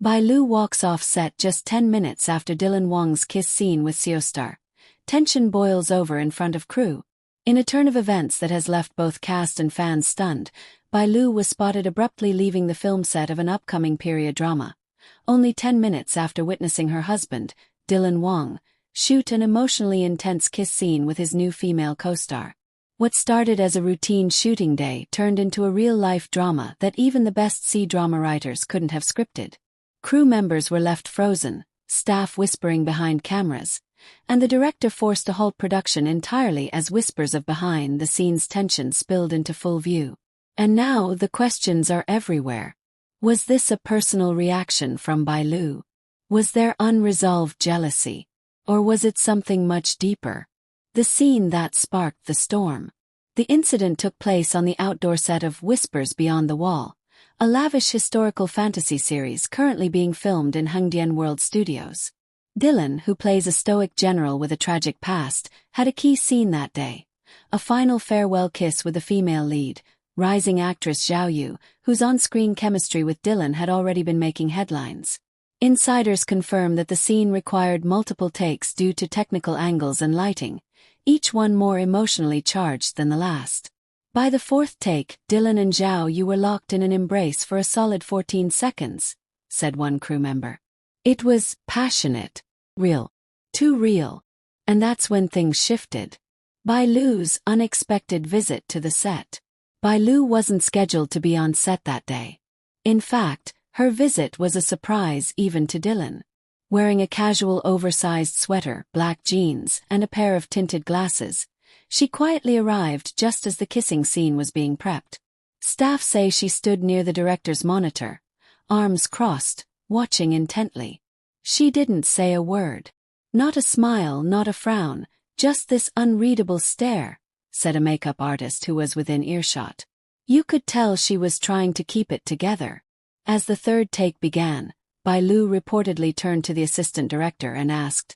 Bai Lu walks off set just 10 minutes after Dylan Wang's kiss scene with Seostar. Tension boils over in front of crew. In a turn of events that has left both cast and fans stunned, Bai Lu was spotted abruptly leaving the film set of an upcoming period drama. Only 10 minutes after witnessing her husband, Dylan Wang, shoot an emotionally intense kiss scene with his new female co-star. What started as a routine shooting day turned into a real-life drama that even the best C-drama writers couldn't have scripted. Crew members were left frozen, staff whispering behind cameras, and the director forced to halt production entirely as whispers of behind-the-scenes tension spilled into full view. And now the questions are everywhere. Was this a personal reaction from Bai Lu? Was there unresolved jealousy? Or was it something much deeper? The scene that sparked the storm. The incident took place on the outdoor set of Whispers Beyond the Wall, a lavish historical fantasy series currently being filmed in Hongdian World Studios. Dylan, who plays a stoic general with a tragic past, had a key scene that day. A final farewell kiss with the female lead, rising actress Zhao Yu, whose on-screen chemistry with Dylan had already been making headlines. Insiders confirm that the scene required multiple takes due to technical angles and lighting, each one more emotionally charged than the last. By the fourth take, Dylan and Zhao Yu were locked in an embrace for a solid 14 seconds, said one crew member. It was passionate, real, too real. And that's when things shifted. Bai Lu's unexpected visit to the set. Bai Lu wasn't scheduled to be on set that day. In fact, her visit was a surprise even to Dylan. Wearing a casual oversized sweater, black jeans, and a pair of tinted glasses, she quietly arrived just as the kissing scene was being prepped. Staff say she stood near the director's monitor, arms crossed, watching intently. She didn't say a word. Not a smile, not a frown, just this unreadable stare, said a makeup artist who was within earshot. You could tell she was trying to keep it together. As the third take began, Bai Lu reportedly turned to the assistant director and asked,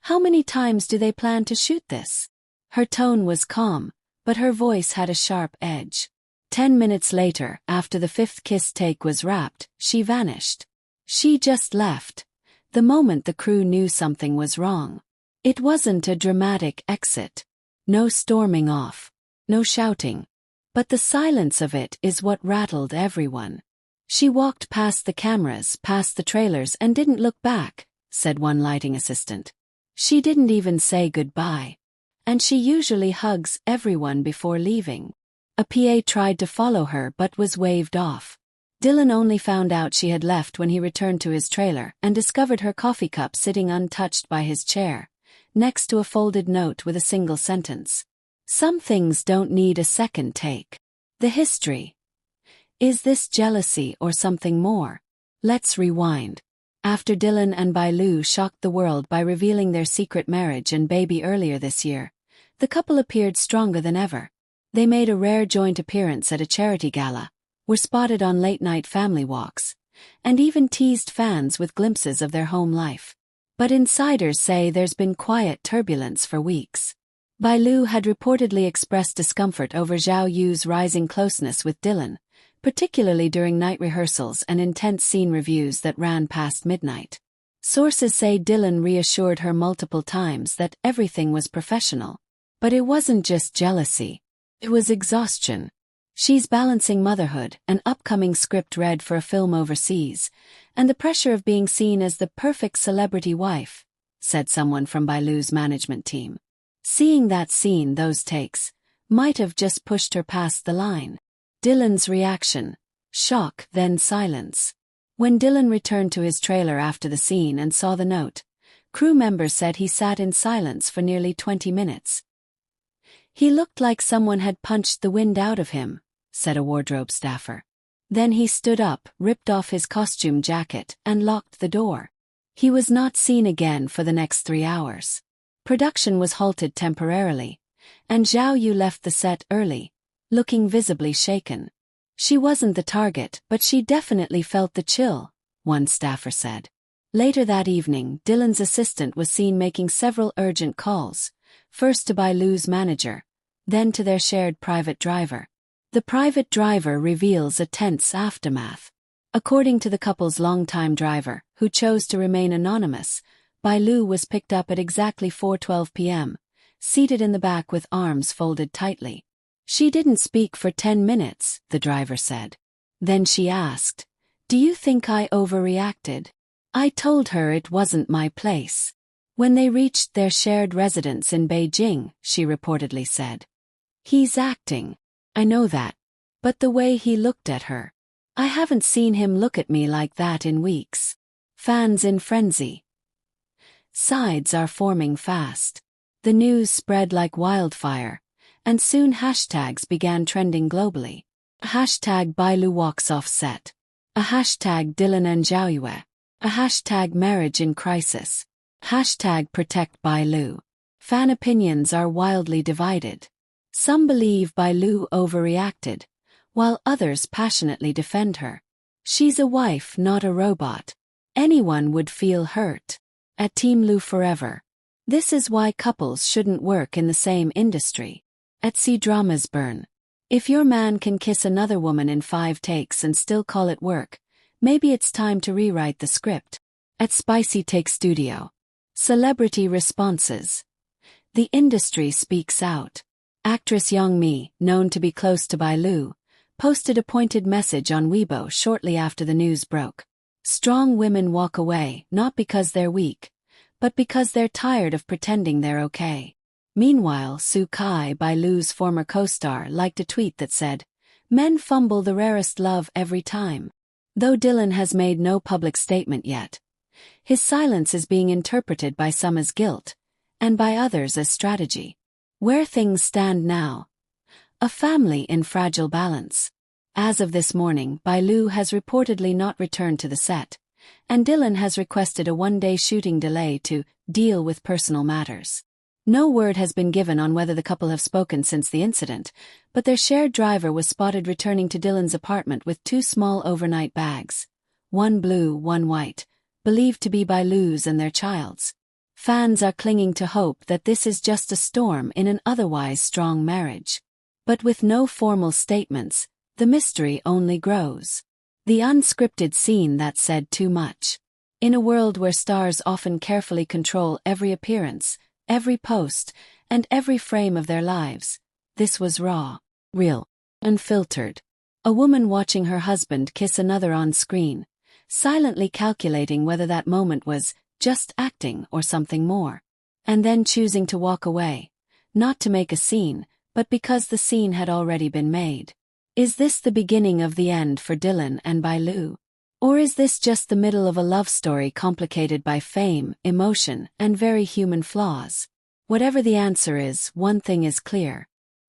"How many times do they plan to shoot this?" Her tone was calm, but her voice had a sharp edge. 10 minutes later, after the fifth kiss take was wrapped, she vanished. She just left. The moment the crew knew something was wrong. It wasn't a dramatic exit. No storming off. No shouting. But the silence of it is what rattled everyone. She walked past the cameras, past the trailers, and didn't look back, said one lighting assistant. She didn't even say goodbye. And she usually hugs everyone before leaving. A PA tried to follow her but was waved off. Dylan only found out she had left when he returned to his trailer and discovered her coffee cup sitting untouched by his chair, next to a folded note with a single sentence. Some things don't need a second take. The history. Is this jealousy or something more? Let's rewind. After Dylan and Bai Lu shocked the world by revealing their secret marriage and baby earlier this year, the couple appeared stronger than ever. They made a rare joint appearance at a charity gala, were spotted on late-night family walks, and even teased fans with glimpses of their home life. But insiders say there's been quiet turbulence for weeks. Bai Lu had reportedly expressed discomfort over Zhao Yu's rising closeness with Dylan, particularly during night rehearsals and intense scene reviews that ran past midnight. Sources say Dylan reassured her multiple times that everything was professional. But it wasn't just jealousy. It was exhaustion. She's balancing motherhood, an upcoming script read for a film overseas, and the pressure of being seen as the perfect celebrity wife, said someone from Bai Lu's management team. Seeing that scene, those takes, might have just pushed her past the line. Dylan's reaction. Shock, then silence. When Dylan returned to his trailer after the scene and saw the note, crew members said he sat in silence for nearly 20 minutes. He looked like someone had punched the wind out of him, said a wardrobe staffer. Then he stood up, ripped off his costume jacket, and locked the door. He was not seen again for the next 3 hours. Production was halted temporarily, and Zhao Yu left the set early, looking visibly shaken. She wasn't the target, but she definitely felt the chill, one staffer said. Later that evening, Dylan's assistant was seen making several urgent calls, first to Bai Lu's manager, then to their shared private driver. The private driver reveals a tense aftermath. According to the couple's longtime driver, who chose to remain anonymous, Bai Lu was picked up at exactly 4:12 p.m., seated in the back with arms folded tightly. She didn't speak for 10 minutes, the driver said. Then she asked, "Do you think I overreacted? I told her it wasn't my place." When they reached their shared residence in Beijing, she reportedly said, "He's acting. I know that. But the way he looked at her. I haven't seen him look at me like that in weeks." Fans in frenzy. Sides are forming fast. The news spread like wildfire, and soon hashtags began trending globally. Hashtag Bai Lu walks off set. A hashtag Dylan and Zhaoyue. A hashtag marriage in crisis. Hashtag protect Bai Lu. Fan opinions are wildly divided. Some believe Bai Lu overreacted, while others passionately defend her. She's a wife, not a robot. Anyone would feel hurt. At Team Lu forever. This is why couples shouldn't work in the same industry. At C-Dramas Burn. If your man can kiss another woman in 5 takes and still call it work, maybe it's time to rewrite the script. At Spicy Take Studio. Celebrity responses. The industry speaks out. Actress Yang Mi, known to be close to Bai Lu, posted a pointed message on Weibo shortly after the news broke. Strong women walk away, not because they're weak, but because they're tired of pretending they're okay. Meanwhile, Su Kai, Bai Lu's former co-star, liked a tweet that said, "Men fumble the rarest love every time." Though Dylan has made no public statement yet, his silence is being interpreted by some as guilt, and by others as strategy. Where things stand now. A family in fragile balance. As of this morning, Bai Lu has reportedly not returned to the set, and Dylan has requested a 1-day shooting delay to deal with personal matters. No word has been given on whether the couple have spoken since the incident, but their shared driver was spotted returning to Dylan's apartment with 2 small overnight bags. One blue, one white, believed to be Bai Lu's and their child's. Fans are clinging to hope that this is just a storm in an otherwise strong marriage. But with no formal statements, the mystery only grows. The unscripted scene that said too much. In a world where stars often carefully control every appearance, every post, and every frame of their lives, this was raw, real, unfiltered. A woman watching her husband kiss another on screen, silently calculating whether that moment was just acting or something more. And then choosing to walk away, not to make a scene, but because the scene had already been made. Is this the beginning of the end for Dylan and Bai Lu? Or is this just the middle of a love story complicated by fame, emotion, and very human flaws? Whatever the answer is, one thing is clear.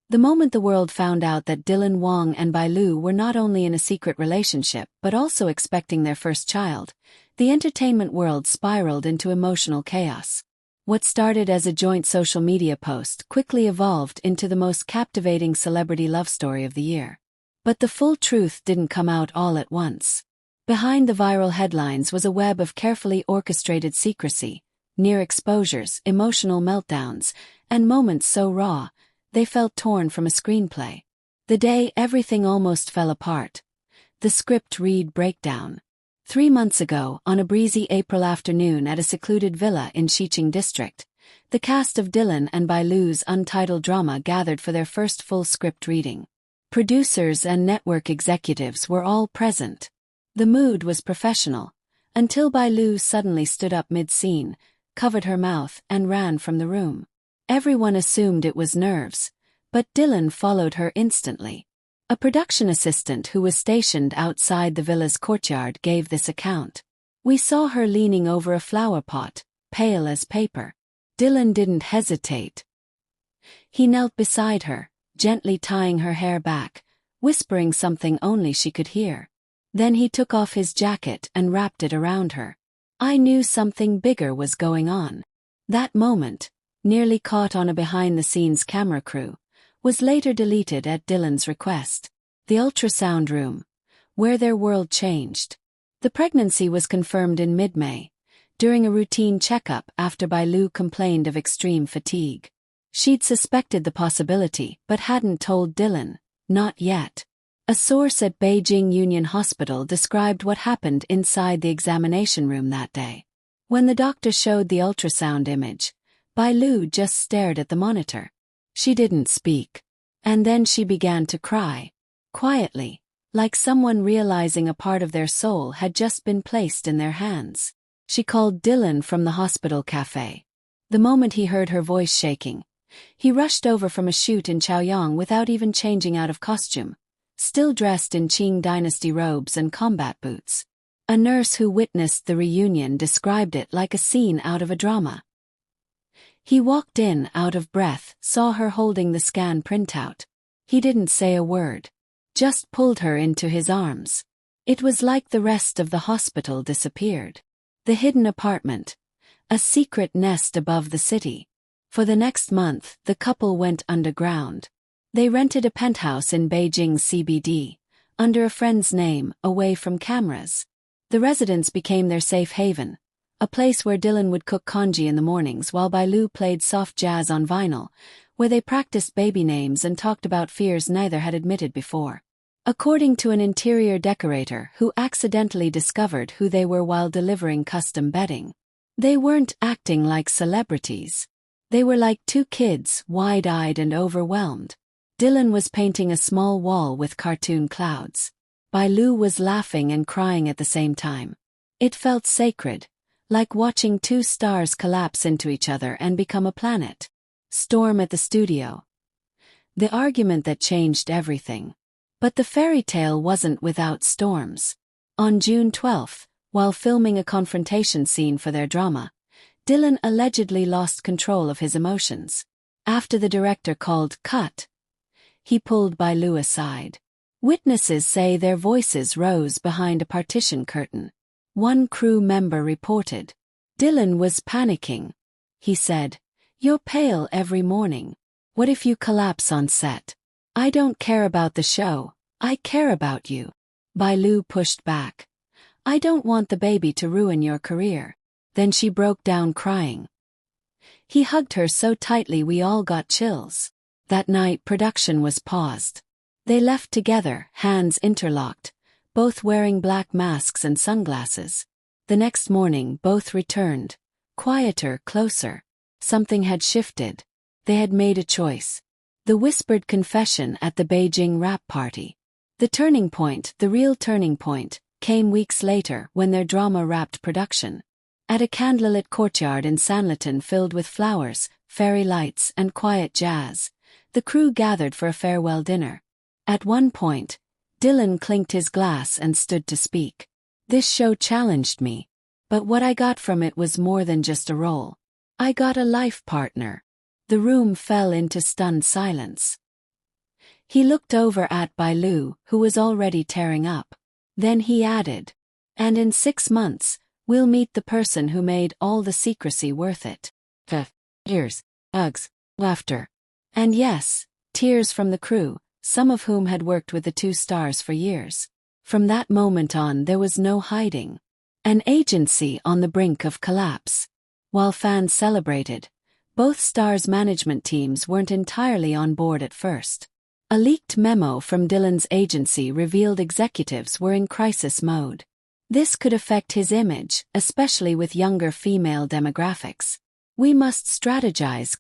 The moment the world found out that Dylan Wang and Bai Lu were not only in a secret relationship but also expecting their first child, the entertainment world spiraled into emotional chaos. What started as a joint social media post quickly evolved into the most captivating celebrity love story of the year. But the full truth didn't come out all at once. Behind the viral headlines was a web of carefully orchestrated secrecy, near exposures, emotional meltdowns, and moments so raw, they felt torn from a screenplay. The day everything almost fell apart. The script read breakdown. 3 months ago, on a breezy April afternoon at a secluded villa in Xiqing district, the cast of Dylan and Bai Lu's untitled drama gathered for their first full script reading. Producers and network executives were all present. The mood was professional, until Bai Lu suddenly stood up mid-scene, covered her mouth, and ran from the room. Everyone assumed it was nerves, but Dylan followed her instantly. A production assistant who was stationed outside the villa's courtyard gave this account. "We saw her leaning over a flower pot, pale as paper. Dylan didn't hesitate. He knelt beside her, gently tying her hair back, whispering something only she could hear. Then he took off his jacket and wrapped it around her. I knew something bigger was going on." That moment, nearly caught on a behind-the-scenes camera crew, was later deleted at Dylan's request. The ultrasound room, where their world changed. The pregnancy was confirmed in mid-May, during a routine checkup after Bai Lu complained of extreme fatigue. She'd suspected the possibility but hadn't told Dylan, not yet. A source at Beijing Union Hospital described what happened inside the examination room that day. When the doctor showed the ultrasound image, Bai Lu just stared at the monitor. She didn't speak. And then she began to cry. Quietly, like someone realizing a part of their soul had just been placed in their hands. She called Dylan from the hospital cafe. The moment he heard her voice shaking, he rushed over from a shoot in Chaoyang without even changing out of costume, still dressed in Qing dynasty robes and combat boots. A nurse who witnessed the reunion described it like a scene out of a drama. He walked in, out of breath, saw her holding the scan printout. He didn't say a word, just pulled her into his arms. It was like the rest of the hospital disappeared. The hidden apartment, a secret nest above the city. For the next month, the couple went underground. They rented a penthouse in Beijing CBD, under a friend's name, away from cameras. The residence became their safe haven, a place where Dylan would cook congee in the mornings while Bai Lu played soft jazz on vinyl, where they practiced baby names and talked about fears neither had admitted before. According to an interior decorator who accidentally discovered who they were while delivering custom bedding, they weren't acting like celebrities. They were like two kids, wide-eyed and overwhelmed. Dylan was painting a small wall with cartoon clouds. Bai Lu was laughing and crying at the same time. It felt sacred, like watching two stars collapse into each other and become a planet. Storm at the studio. The argument that changed everything. But the fairy tale wasn't without storms. On June 12, while filming a confrontation scene for their drama, Dylan allegedly lost control of his emotions. After the director called cut, he pulled Bai Lu aside. Witnesses say their voices rose behind a partition curtain. One crew member reported. Dylan was panicking. He said, "You're pale every morning. What if you collapse on set? I don't care about the show, I care about you." Bai Lu pushed back. "I don't want the baby to ruin your career." Then she broke down crying. He hugged her so tightly we all got chills. That night production was paused. They left together, hands interlocked, both wearing black masks and sunglasses. The next morning both returned, quieter, closer. Something had shifted. They had made a choice. The whispered confession at the Beijing rap party. The turning point, the real turning point, came weeks later when their drama wrapped production. At a candlelit courtyard in Sanlitun filled with flowers, fairy lights, and quiet jazz, the crew gathered for a farewell dinner. At one point, Dylan clinked his glass and stood to speak. "This show challenged me. But what I got from it was more than just a role. I got a life partner." The room fell into stunned silence. He looked over at Bai Lu, who was already tearing up. Then he added, "And in 6 months, we'll meet the person who made all the secrecy worth it." Tears, hugs, laughter. And yes, tears from the crew, some of whom had worked with the two stars for years. From that moment on there was no hiding. An agency on the brink of collapse. While fans celebrated, both stars' management teams weren't entirely on board at first. A leaked memo from Dylan's agency revealed executives were in crisis mode. This could affect his image, especially with younger female demographics. "We must strategize